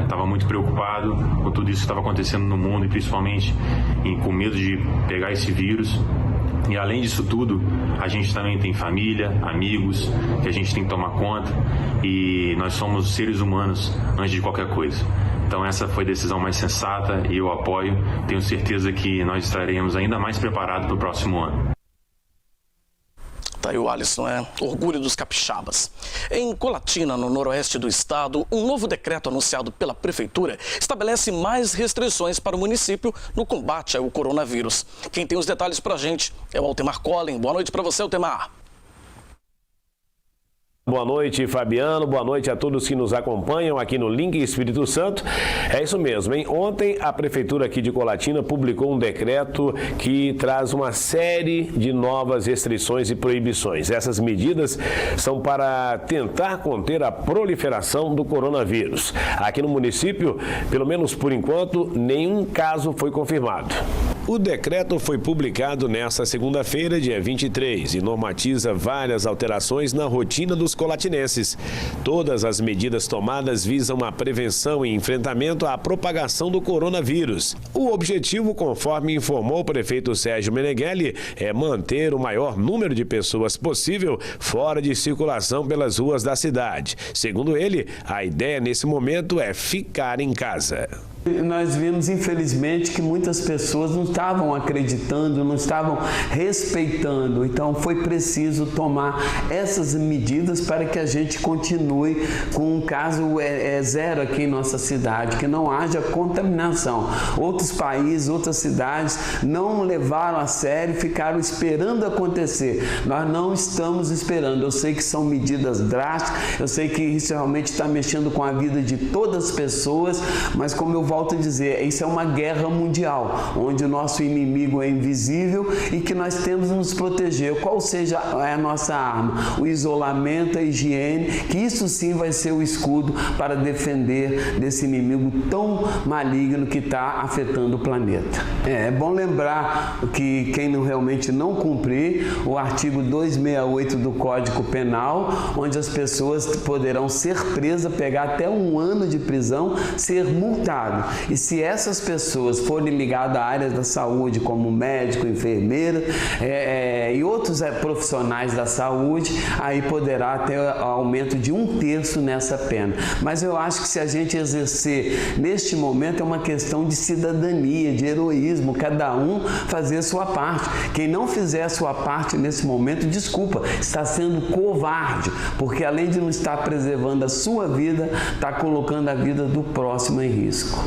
Estava muito preocupado com tudo isso que estava acontecendo no mundo e principalmente com medo de pegar esse vírus. E além disso tudo, a gente também tem família, amigos, que a gente tem que tomar conta, e nós somos seres humanos antes de qualquer coisa. Então essa foi a decisão mais sensata e eu apoio. Tenho certeza que nós estaremos ainda mais preparados para o próximo ano. Tá aí o Alisson, orgulho dos capixabas. Em Colatina, no noroeste do estado, um novo decreto anunciado pela prefeitura estabelece mais restrições para o município no combate ao coronavírus. Quem tem os detalhes pra gente é o Altemar Collin. Boa noite para você, Altemar. Boa noite, Fabiano. Boa noite a todos que nos acompanham aqui no Link Espírito Santo. É isso mesmo, hein? Ontem a Prefeitura aqui de Colatina publicou um decreto que traz uma série de novas restrições e proibições. Essas medidas são para tentar conter a proliferação do coronavírus. Aqui no município, pelo menos por enquanto, nenhum caso foi confirmado. O decreto foi publicado nesta segunda-feira, dia 23, e normatiza várias alterações na rotina dos colatinenses. Todas as medidas tomadas visam a prevenção e enfrentamento à propagação do coronavírus. O objetivo, conforme informou o prefeito Sérgio Meneghelli, é manter o maior número de pessoas possível fora de circulação pelas ruas da cidade. Segundo ele, a ideia nesse momento é ficar em casa. Nós vimos, infelizmente, que muitas pessoas não estavam acreditando, não estavam respeitando. Então, foi preciso tomar essas medidas para que a gente continue com um caso zero aqui em nossa cidade, que não haja contaminação. Outros países, outras cidades não levaram a sério, ficaram esperando acontecer. Nós não estamos esperando. Eu sei que são medidas drásticas, eu sei que isso realmente está mexendo com a vida de todas as pessoas, mas como eu volto a dizer, isso é uma guerra mundial, onde o nosso inimigo é invisível e que nós temos que nos proteger. Qual seja a nossa arma? O isolamento, a higiene, que isso sim vai ser o escudo para defender desse inimigo tão maligno que está afetando o planeta. É bom lembrar que quem realmente não cumprir o artigo 268 do Código Penal, onde as pessoas poderão ser presas, pegar até 1 ano de prisão, ser multado. E se essas pessoas forem ligadas à área da saúde, como médico, enfermeira e outros profissionais da saúde, aí poderá ter aumento de 1/3 nessa pena. Mas eu acho que se a gente exercer neste momento é uma questão de cidadania, de heroísmo, cada um fazer a sua parte. Quem não fizer a sua parte nesse momento, desculpa, está sendo covarde, porque além de não estar preservando a sua vida, está colocando a vida do próximo em risco.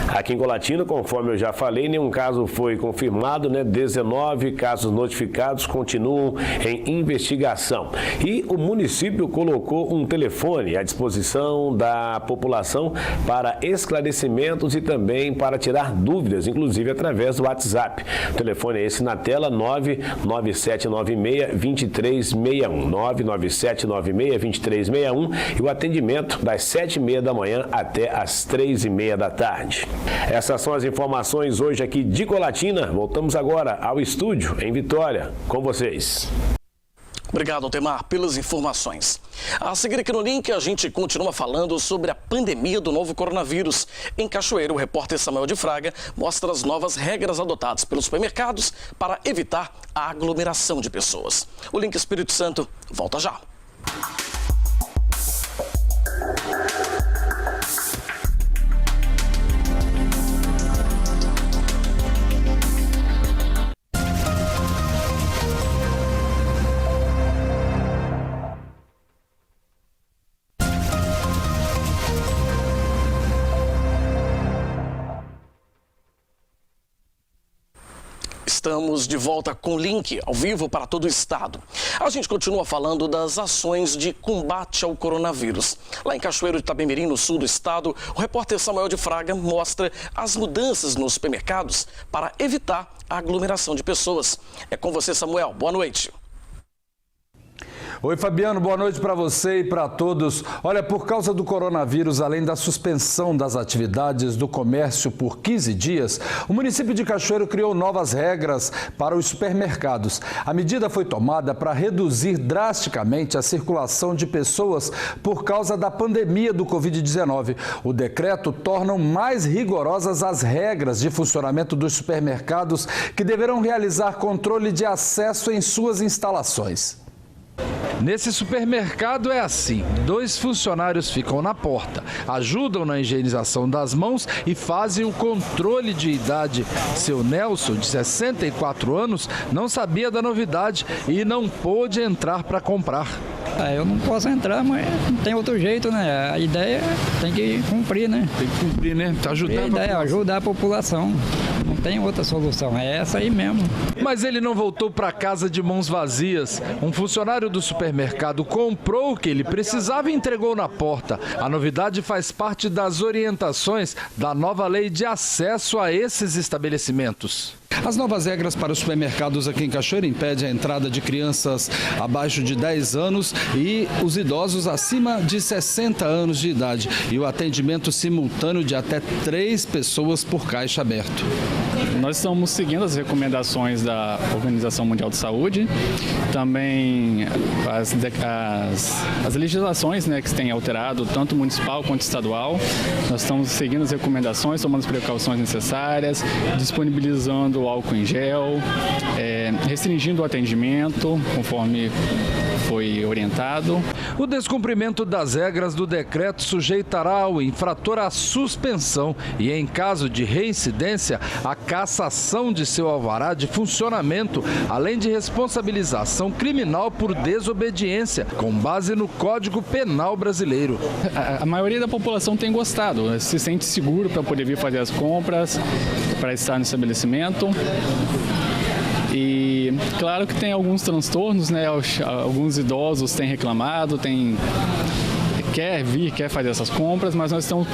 Aqui em Colatina, conforme eu já falei, nenhum caso foi confirmado, 19 casos notificados continuam em investigação. E o município colocou um telefone à disposição da população para esclarecimentos e também para tirar dúvidas, inclusive através do WhatsApp. O telefone é esse na tela, 99796-2361, 99796-2361, e o atendimento das 7h30 da manhã até as 3h30 da tarde. Essas são as informações hoje aqui de Colatina. Voltamos agora ao estúdio em Vitória com vocês. Obrigado, Altemar, pelas informações. A seguir aqui no Link, a gente continua falando sobre a pandemia do novo coronavírus. Em Cachoeiro, o repórter Samuel de Fraga mostra as novas regras adotadas pelos supermercados para evitar a aglomeração de pessoas. O Link Espírito Santo volta já. Estamos de volta com o Link, ao vivo para todo o estado. A gente continua falando das ações de combate ao coronavírus. Lá em Cachoeiro de Itabemirim, no sul do estado, o repórter Samuel de Fraga mostra as mudanças nos supermercados para evitar a aglomeração de pessoas. É com você, Samuel. Boa noite. Oi, Fabiano, boa noite para você e para todos. Olha, por causa do coronavírus, além da suspensão das atividades do comércio por 15 dias, o município de Cachoeiro criou novas regras para os supermercados. A medida foi tomada para reduzir drasticamente a circulação de pessoas por causa da pandemia do Covid-19. O decreto torna mais rigorosas as regras de funcionamento dos supermercados, que deverão realizar controle de acesso em suas instalações. Nesse supermercado é assim, 2 funcionários ficam na porta, ajudam na higienização das mãos e fazem o controle de idade. Seu Nelson, de 64 anos, não sabia da novidade e não pôde entrar para comprar. Eu não posso entrar, mas não tem outro jeito, né? A ideia tem que cumprir, né? Tem que cumprir, né? Ajudar a população. Não tem outra solução, é essa aí mesmo. Mas ele não voltou para casa de mãos vazias. Um funcionário do supermercado comprou o que ele precisava e entregou na porta. A novidade faz parte das orientações da nova lei de acesso a esses estabelecimentos. As novas regras para os supermercados aqui em Cachoeiro impedem a entrada de crianças abaixo de 10 anos e os idosos acima de 60 anos de idade e o atendimento simultâneo de até 3 pessoas por caixa aberto. Nós estamos seguindo as recomendações da Organização Mundial de Saúde, também as legislações, né, que se têm alterado, tanto municipal quanto estadual. Nós estamos seguindo as recomendações, tomando as precauções necessárias, disponibilizando o álcool em gel, restringindo o atendimento conforme foi orientado. O descumprimento das regras do decreto sujeitará o infrator à suspensão e, em caso de reincidência, a cassação de seu alvará de funcionamento, além de responsabilização criminal por desobediência, com base no Código Penal brasileiro. A maioria da população tem gostado, se sente seguro para poder vir fazer as compras, para estar no estabelecimento. E claro que tem alguns transtornos, né? Alguns idosos têm reclamado, quer fazer essas compras, mas nós estamos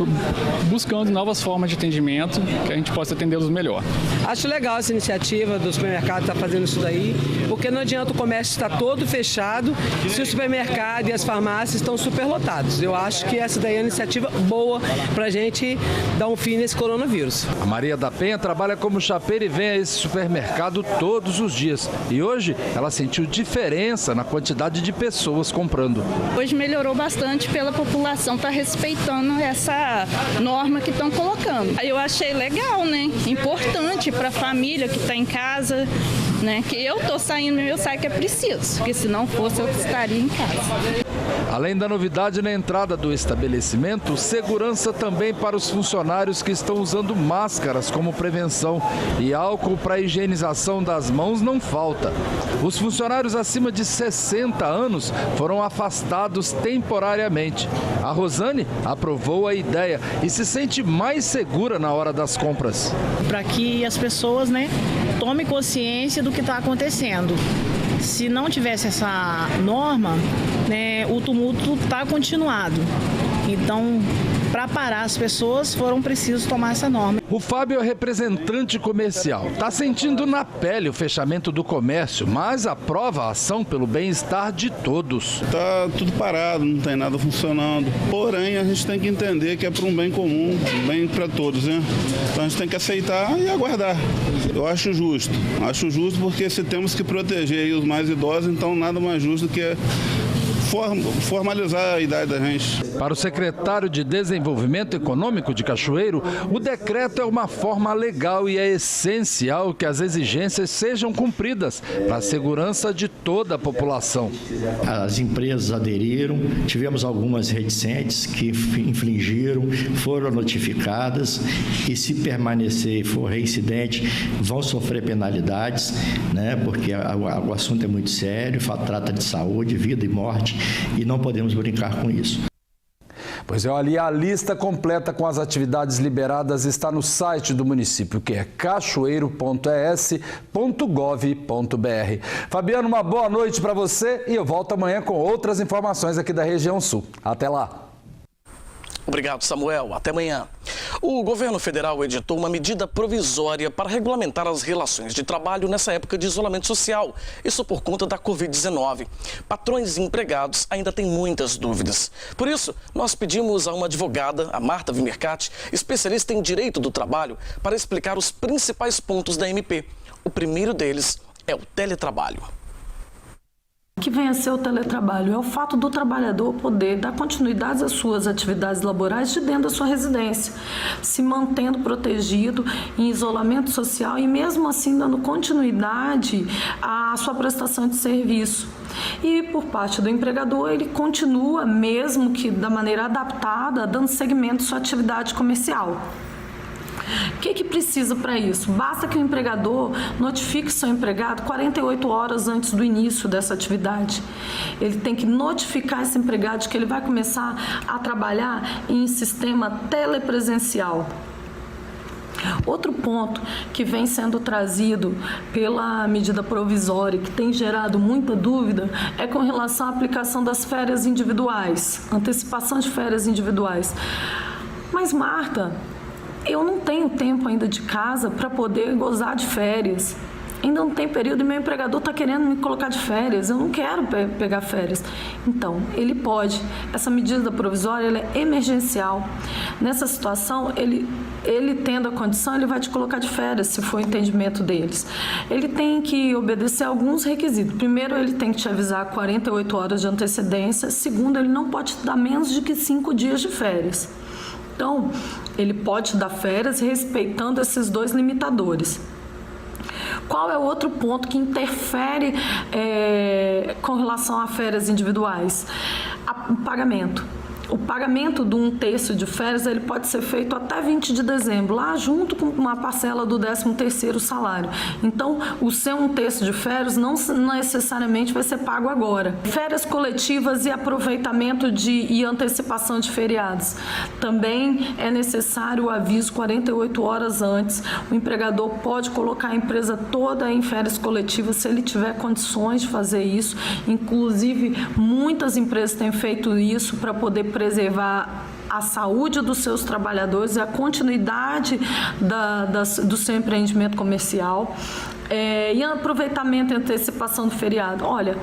buscando novas formas de atendimento que a gente possa atendê-los melhor. Acho legal essa iniciativa do supermercado estar fazendo isso daí, porque não adianta o comércio estar todo fechado se o supermercado e as farmácias estão superlotados. Eu acho que essa daí é uma iniciativa boa para a gente dar um fim nesse coronavírus. A Maria da Penha trabalha como chapeira e vem a esse supermercado todos os dias. E hoje ela sentiu diferença na quantidade de pessoas comprando. Hoje melhorou bastante pela população tá respeitando essa norma que estão colocando. Aí eu achei legal, né? Importante para a família que está em casa, né? Que eu tô saindo, eu saio que é preciso, porque se não fosse eu estaria em casa. Além da novidade na entrada do estabelecimento, segurança também para os funcionários que estão usando máscaras como prevenção e álcool para higienização das mãos não falta. Os funcionários acima de 60 anos foram afastados temporariamente. A Rosane aprovou a ideia e se sente mais segura na hora das compras. Para que as pessoas, né, tomem consciência do que está acontecendo. Se não tivesse essa norma, né, o tumulto está continuado. Então, para parar as pessoas, foram precisos tomar essa norma. O Fábio é representante comercial. Está sentindo na pele o fechamento do comércio, mas aprova a ação pelo bem-estar de todos. Está tudo parado, não tem nada funcionando. Porém, a gente tem que entender que é para um bem comum, um bem para todos, né? Então a gente tem que aceitar e aguardar. Eu acho justo porque se temos que proteger os mais idosos, então nada mais justo do que formalizar a idade da gente. Para o secretário de Desenvolvimento Econômico de Cachoeiro, o decreto é uma forma legal e é essencial que as exigências sejam cumpridas para a segurança de toda a população. As empresas aderiram, tivemos algumas reticentes que infringiram, foram notificadas e se permanecer e for reincidente, vão sofrer penalidades, né? Porque o assunto é muito sério, trata de saúde, vida e morte. E não podemos brincar com isso. Pois é, ali a lista completa com as atividades liberadas está no site do município, que é cachoeiro.es.gov.br. Fabiano, uma boa noite para você e eu volto amanhã com outras informações aqui da região sul. Até lá! Obrigado, Samuel. Até amanhã. O governo federal editou uma medida provisória para regulamentar as relações de trabalho nessa época de isolamento social. Isso por conta da Covid-19. Patrões e empregados ainda têm muitas dúvidas. Por isso, nós pedimos a uma advogada, a Marta Vimercati, especialista em direito do trabalho, para explicar os principais pontos da MP. O primeiro deles é o teletrabalho. O que vem a ser o teletrabalho? É o fato do trabalhador poder dar continuidade às suas atividades laborais de dentro da sua residência, se mantendo protegido em isolamento social e mesmo assim dando continuidade à sua prestação de serviço. E por parte do empregador, ele continua, mesmo que da maneira adaptada, dando seguimento à sua atividade comercial. O que precisa para isso? Basta que o empregador notifique seu empregado 48 horas antes do início dessa atividade. Ele tem que notificar esse empregado de que ele vai começar a trabalhar em sistema telepresencial. Outro ponto que vem sendo trazido pela medida provisória, que tem gerado muita dúvida, é com relação à aplicação das férias individuais, antecipação de férias individuais. Mas, Marta, eu não tenho tempo ainda de casa para poder gozar de férias. Ainda não tem período e meu empregador está querendo me colocar de férias. Eu não quero pegar férias. Então, ele pode. Essa medida provisória ela é emergencial. Nessa situação, ele tendo a condição, ele vai te colocar de férias, se for o entendimento deles. Ele tem que obedecer a alguns requisitos. Primeiro, ele tem que te avisar 48 horas de antecedência. Segundo, ele não pode te dar menos de que 5 dias de férias. Então, ele pode dar férias respeitando esses dois limitadores. Qual é o outro ponto que interfere com relação a férias individuais? O pagamento. O pagamento de 1/3 de férias ele pode ser feito até 20 de dezembro, lá junto com uma parcela do 13º salário. Então, o seu 1/3 de férias não necessariamente vai ser pago agora. Férias coletivas e aproveitamento e antecipação de feriados. Também é necessário o aviso 48 horas antes. O empregador pode colocar a empresa toda em férias coletivas se ele tiver condições de fazer isso. Inclusive, muitas empresas têm feito isso para poder preservar a saúde dos seus trabalhadores e a continuidade do seu empreendimento comercial. E aproveitamento e antecipação do feriado. Olha,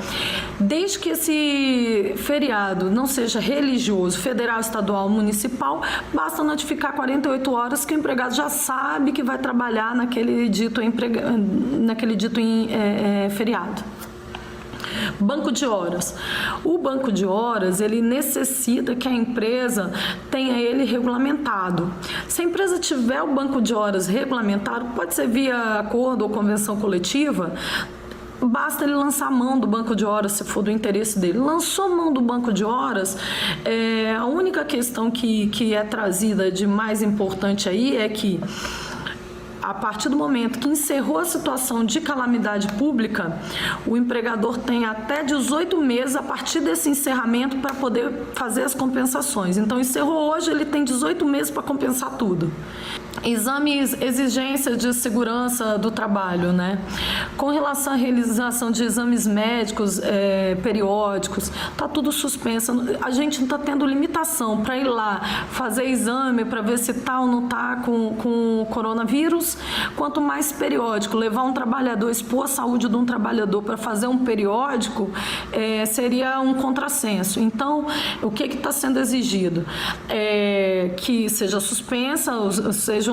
desde que esse feriado não seja religioso, federal, estadual, municipal, basta notificar 48 horas que o empregado já sabe que vai trabalhar naquele dito feriado. Banco de horas. O banco de horas, ele necessita que a empresa tenha ele regulamentado. Se a empresa tiver o banco de horas regulamentado, pode ser via acordo ou convenção coletiva, basta ele lançar a mão do banco de horas, se for do interesse dele. Lançou a mão do banco de horas, a única questão que é trazida de mais importante aí é que a partir do momento que encerrou a situação de calamidade pública, o empregador tem até 18 meses a partir desse encerramento para poder fazer as compensações. Então, encerrou hoje, ele tem 18 meses para compensar tudo. Exigências de segurança do trabalho, né? Com relação à realização de exames médicos periódicos, está tudo suspenso. A gente não está tendo limitação para ir lá fazer exame para ver se está ou não está com coronavírus. Quanto mais periódico, levar um trabalhador, expor a saúde de um trabalhador para fazer um periódico, seria um contrassenso. Então, o que está sendo exigido? Que sejam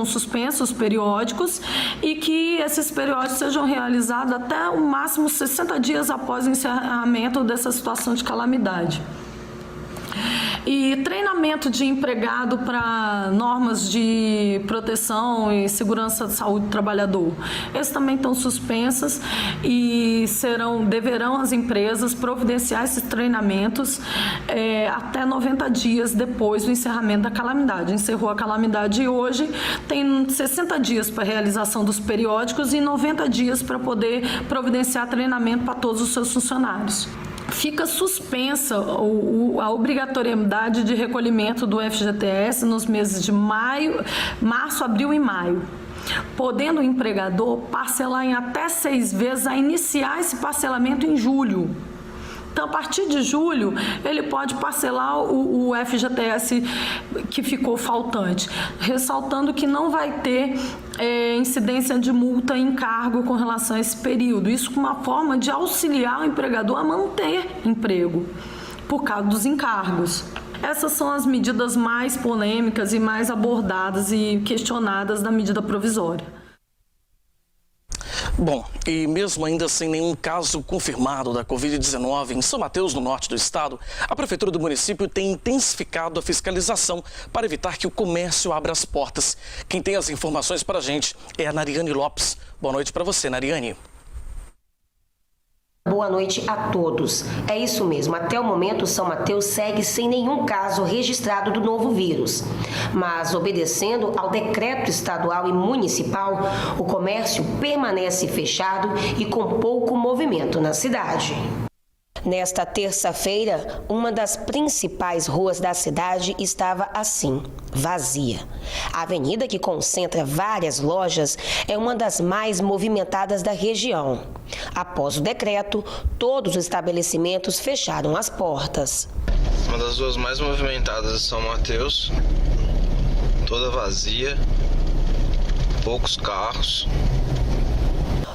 suspensos periódicos e que esses periódicos sejam realizados até o máximo 60 dias após o encerramento dessa situação de calamidade. E treinamento de empregado para normas de proteção e segurança de saúde do trabalhador. Esses também estão suspensas e deverão as empresas providenciar esses treinamentos até 90 dias depois do encerramento da calamidade. Encerrou a calamidade e hoje tem 60 dias para a realização dos periódicos e 90 dias para poder providenciar treinamento para todos os seus funcionários. Fica suspensa a obrigatoriedade de recolhimento do FGTS nos meses de março, abril e maio, podendo o empregador parcelar em até 6 vezes a iniciar esse parcelamento em julho. Então, a partir de julho, ele pode parcelar o FGTS que ficou faltante, ressaltando que não vai ter incidência de multa em cargo com relação a esse período. Isso com uma forma de auxiliar o empregador a manter emprego por causa dos encargos. Essas são as medidas mais polêmicas e mais abordadas e questionadas da medida provisória. Bom, e mesmo ainda sem nenhum caso confirmado da Covid-19 em São Mateus, no norte do estado, a Prefeitura do município tem intensificado a fiscalização para evitar que o comércio abra as portas. Quem tem as informações para a gente é a Nariane Lopes. Boa noite para você, Nariane. Boa noite a todos. É isso mesmo, até o momento São Mateus segue sem nenhum caso registrado do novo vírus. Mas, obedecendo ao decreto estadual e municipal, o comércio permanece fechado e com pouco movimento na cidade. Nesta terça-feira, uma das principais ruas da cidade estava assim, vazia. A avenida, que concentra várias lojas, é uma das mais movimentadas da região. Após o decreto, todos os estabelecimentos fecharam as portas. Uma das ruas mais movimentadas de São Mateus, toda vazia, poucos carros.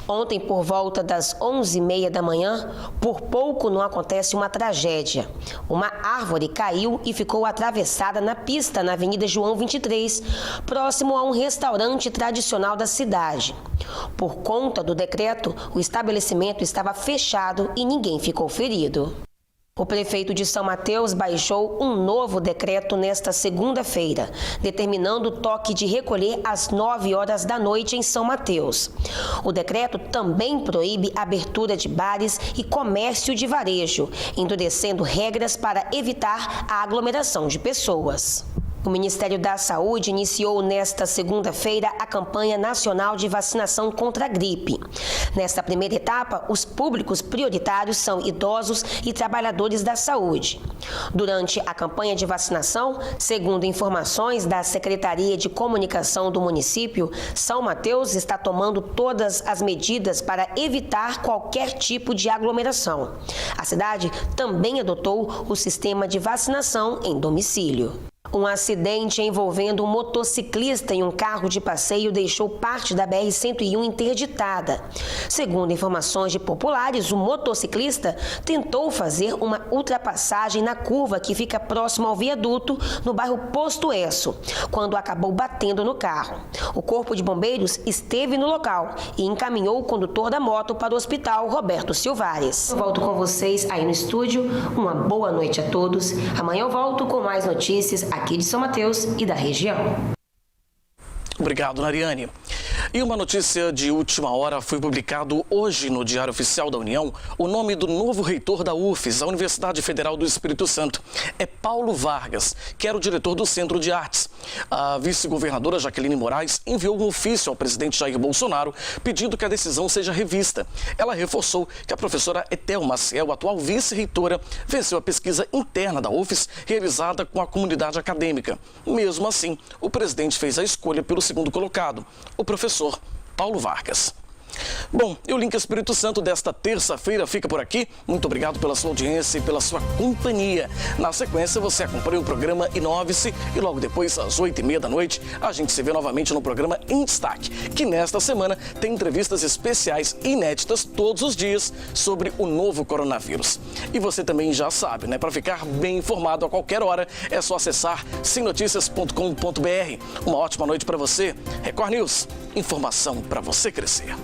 Ontem, por volta das 11h30 da manhã, por pouco não acontece uma tragédia. Uma árvore caiu e ficou atravessada na pista na Avenida João 23, próximo a um restaurante tradicional da cidade. Por conta do decreto, o estabelecimento estava fechado e ninguém ficou ferido. O prefeito de São Mateus baixou um novo decreto nesta segunda-feira, determinando o toque de recolher às 9 horas da noite em São Mateus. O decreto também proíbe a abertura de bares e comércio de varejo, endurecendo regras para evitar a aglomeração de pessoas. O Ministério da Saúde iniciou nesta segunda-feira a campanha nacional de vacinação contra a gripe. Nesta primeira etapa, os públicos prioritários são idosos e trabalhadores da saúde. Durante a campanha de vacinação, segundo informações da Secretaria de Comunicação do município, São Mateus está tomando todas as medidas para evitar qualquer tipo de aglomeração. A cidade também adotou o sistema de vacinação em domicílio. Um acidente envolvendo um motociclista e um carro de passeio deixou parte da BR-101 interditada. Segundo informações de populares, o motociclista tentou fazer uma ultrapassagem na curva que fica próximo ao viaduto, no bairro Posto Esso, quando acabou batendo no carro. O Corpo de Bombeiros esteve no local e encaminhou o condutor da moto para o Hospital Roberto Silvares. Eu volto com vocês aí no estúdio. Uma boa noite a todos. Amanhã eu volto com mais notícias aqui de São Mateus e da região. Obrigado, Nariane. E uma notícia de última hora: foi publicado hoje no Diário Oficial da União o nome do novo reitor da UFES, a Universidade Federal do Espírito Santo. É Paulo Vargas, que era o diretor do Centro de Artes. A vice-governadora Jaqueline Moraes enviou um ofício ao presidente Jair Bolsonaro pedindo que a decisão seja revista. Ela reforçou que a professora Etel Maciel, atual vice-reitora, venceu a pesquisa interna da UFES realizada com a comunidade acadêmica. Mesmo assim, o presidente fez a escolha pelo segundo colocado, o professor Paulo Vargas. Bom, e o Link Espírito Santo desta terça-feira fica por aqui. Muito obrigado pela sua audiência e pela sua companhia. Na sequência, você acompanha o programa Inove-se e logo depois, às 8h30 da noite, a gente se vê novamente no programa Em Destaque, que nesta semana tem entrevistas especiais inéditas todos os dias sobre o novo coronavírus. E você também já sabe, né? Para ficar bem informado a qualquer hora, é só acessar simnoticias.com.br. Uma ótima noite para você. Record News, informação para você crescer.